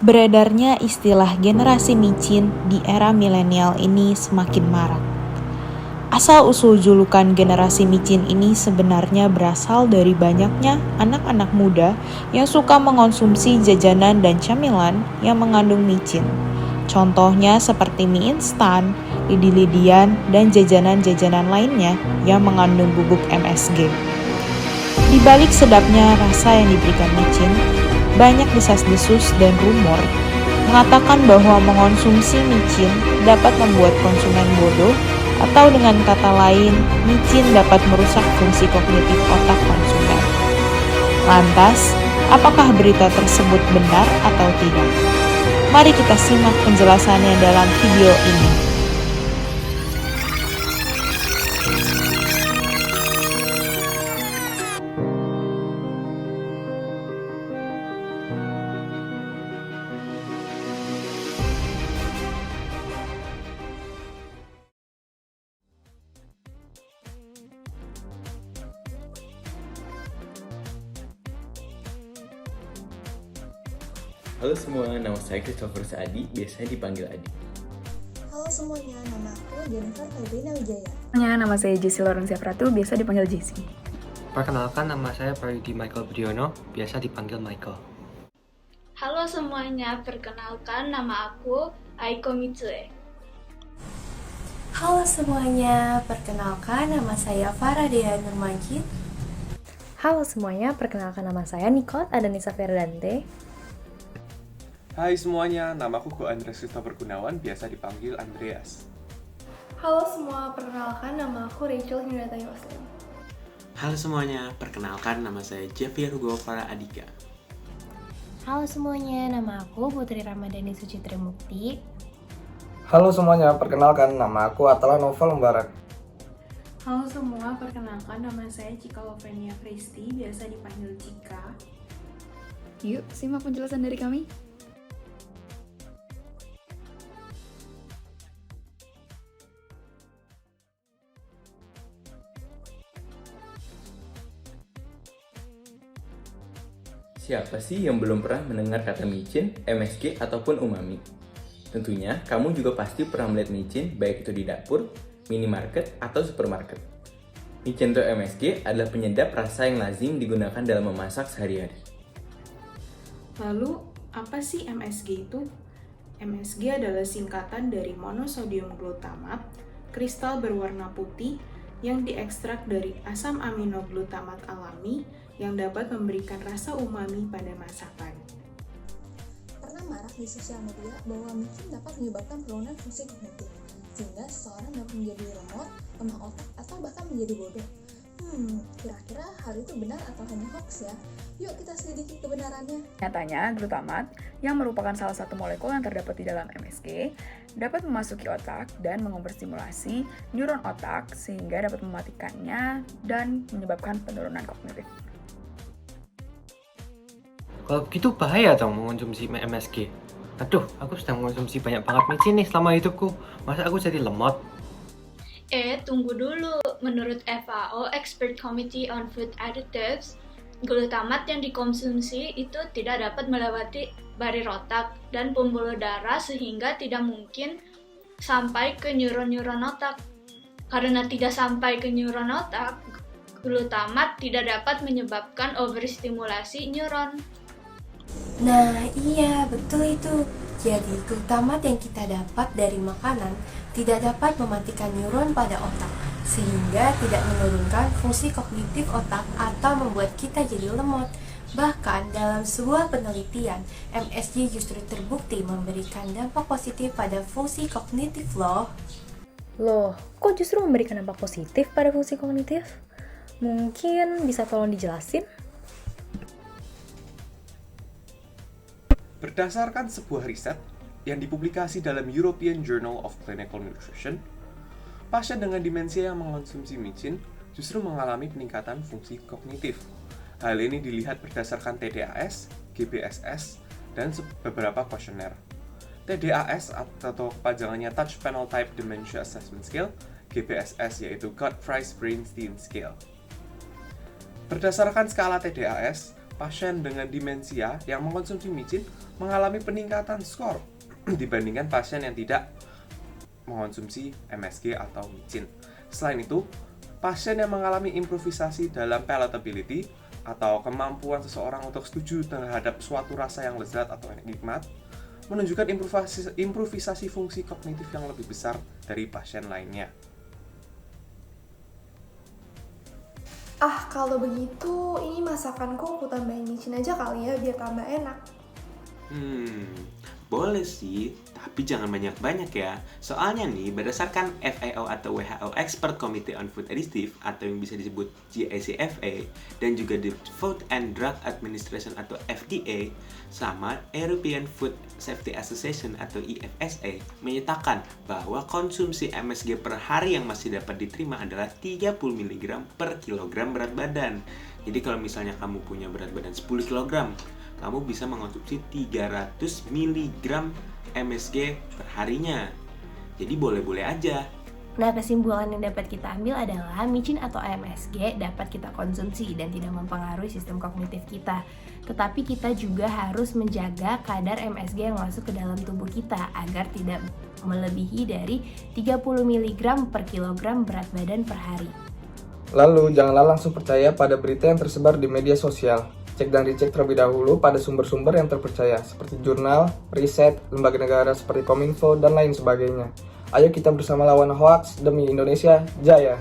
Beredarnya istilah generasi micin di era milenial ini semakin marak. Asal-usul julukan generasi micin ini sebenarnya berasal dari banyaknya anak-anak muda yang suka mengonsumsi jajanan dan camilan yang mengandung micin. Contohnya seperti mie instan, lidi-lidian, dan jajanan-jajanan lainnya yang mengandung bubuk MSG. Di balik sedapnya rasa yang diberikan micin, banyak desas-desus dan rumor mengatakan bahwa mengonsumsi micin dapat membuat konsumen bodoh atau dengan kata lain, micin dapat merusak fungsi kognitif otak konsumen. Lantas, apakah berita tersebut benar atau tidak? Mari kita simak penjelasannya dalam video ini. Halo semua, nama saya Christopher Saadi, biasanya dipanggil Adi. Halo semuanya, nama aku Jennifer Febrina Wijaya. Nama saya Jessie Lorencia Pratu, biasa dipanggil Jessie. Perkenalkan, nama saya Paridi Michael Briono, biasa dipanggil Michael. Halo semuanya, perkenalkan nama aku Aiko Mitsue. Halo semuanya, perkenalkan nama saya Faradea Nurmajid. Halo semuanya, perkenalkan nama saya Nicole Adanisa Ferdante. Hai semuanya, namaku Ko Andreas Christopher Gunawan, biasa dipanggil Andreas. Halo semua, perkenalkan nama aku Rachel Hindrata Yoslim. Halo semuanya, perkenalkan nama saya Javier Hugo Farah Adika. Halo semuanya, nama aku Putri Ramadhani Sucitri Mukti. Halo semuanya, perkenalkan nama aku Atala Novel Mbarak. Halo semua, perkenalkan nama saya Cika Lovenia Kristi, biasa dipanggil Cika. Yuk, simak penjelasan dari kami. Siapa sih yang belum pernah mendengar kata micin, MSG, ataupun umami? Tentunya, kamu juga pasti pernah melihat micin, baik itu di dapur, minimarket, atau supermarket. Micin atau MSG adalah penyedap rasa yang lazim digunakan dalam memasak sehari-hari. Lalu, apa sih MSG itu? MSG adalah singkatan dari monosodium glutamat, kristal berwarna putih yang diekstrak dari asam aminoglutamat alami yang dapat memberikan rasa umami pada masakan. Pernah marak di sosial media bahwa micin dapat menyebabkan penurunan fungsi kognitif, sehingga seseorang dapat menjadi lemot, lemah otak, atau bahkan menjadi bodoh. Kira-kira hal itu benar atau hanya hoax ya? Yuk kita selidiki kebenarannya. Nyatanya, glutamat, yang merupakan salah satu molekul yang terdapat di dalam MSG, dapat memasuki otak dan mengoverstimulasi neuron otak sehingga dapat mematikannya dan menyebabkan penurunan kognitif. Kalau begitu bahaya dong mengonsumsi MSG. Aduh, aku sedang mengonsumsi banyak banget micin nih selama hidupku. Masa aku jadi lemot? Tunggu dulu. Menurut FAO, Expert Committee on Food Additives, glutamat yang dikonsumsi itu tidak dapat melewati barir otak dan pembuluh darah sehingga tidak mungkin sampai ke neuron-neuron otak. Karena tidak sampai ke neuron otak, glutamat tidak dapat menyebabkan overstimulasi neuron. Nah iya, betul itu. Jadi glutamat yang kita dapat dari makanan tidak dapat mematikan neuron pada otak, sehingga tidak menurunkan fungsi kognitif otak atau membuat kita jadi lemot. Bahkan dalam sebuah penelitian, MSG justru terbukti memberikan dampak positif pada fungsi kognitif loh. Loh, kok justru memberikan dampak positif pada fungsi kognitif? Mungkin bisa tolong dijelasin? Berdasarkan sebuah riset yang dipublikasi dalam European Journal of Clinical Nutrition, pasien dengan demensia yang mengonsumsi micin justru mengalami peningkatan fungsi kognitif. Hal ini dilihat berdasarkan TDAS, GBSS, dan beberapa kuesioner. TDAS atau kepanjangannya Touch Phenotype Dementia Assessment Scale, GBSS yaitu Gut-Price Brain Steen Scale. Berdasarkan skala TDAS, pasien dengan demensia yang mengkonsumsi micin mengalami peningkatan skor dibandingkan pasien yang tidak mengkonsumsi MSG atau micin. Selain itu, pasien yang mengalami improvisasi dalam palatability atau kemampuan seseorang untuk setuju terhadap suatu rasa yang lezat atau nikmat menunjukkan improvisasi fungsi kognitif yang lebih besar dari pasien lainnya. Kalau begitu, ini masakanku aku tambahin micin aja kali ya, biar tambah enak. Boleh sih, tapi jangan banyak-banyak ya. Soalnya nih, berdasarkan FAO atau WHO Expert Committee on Food Additive atau yang bisa disebut GACFA dan juga the Food and Drug Administration atau FDA sama European Food Safety Association atau EFSA menyatakan bahwa konsumsi MSG per hari yang masih dapat diterima adalah 30 mg per kilogram berat badan. Jadi kalau misalnya kamu punya berat badan 10 kg, kamu bisa mengonsumsi 300 mg MSG per harinya. Jadi boleh-boleh aja. Nah, kesimpulan yang dapat kita ambil adalah micin atau MSG dapat kita konsumsi dan tidak mempengaruhi sistem kognitif kita. Tetapi kita juga harus menjaga kadar MSG yang masuk ke dalam tubuh kita agar tidak melebihi dari 30 mg per kilogram berat badan per hari. Lalu, janganlah langsung percaya pada berita yang tersebar di media sosial. Cek dan dicek terlebih dahulu pada sumber-sumber yang terpercaya, seperti jurnal, riset, lembaga negara seperti Kominfo, dan lain sebagainya. Ayo kita bersama lawan hoaks demi Indonesia Jaya!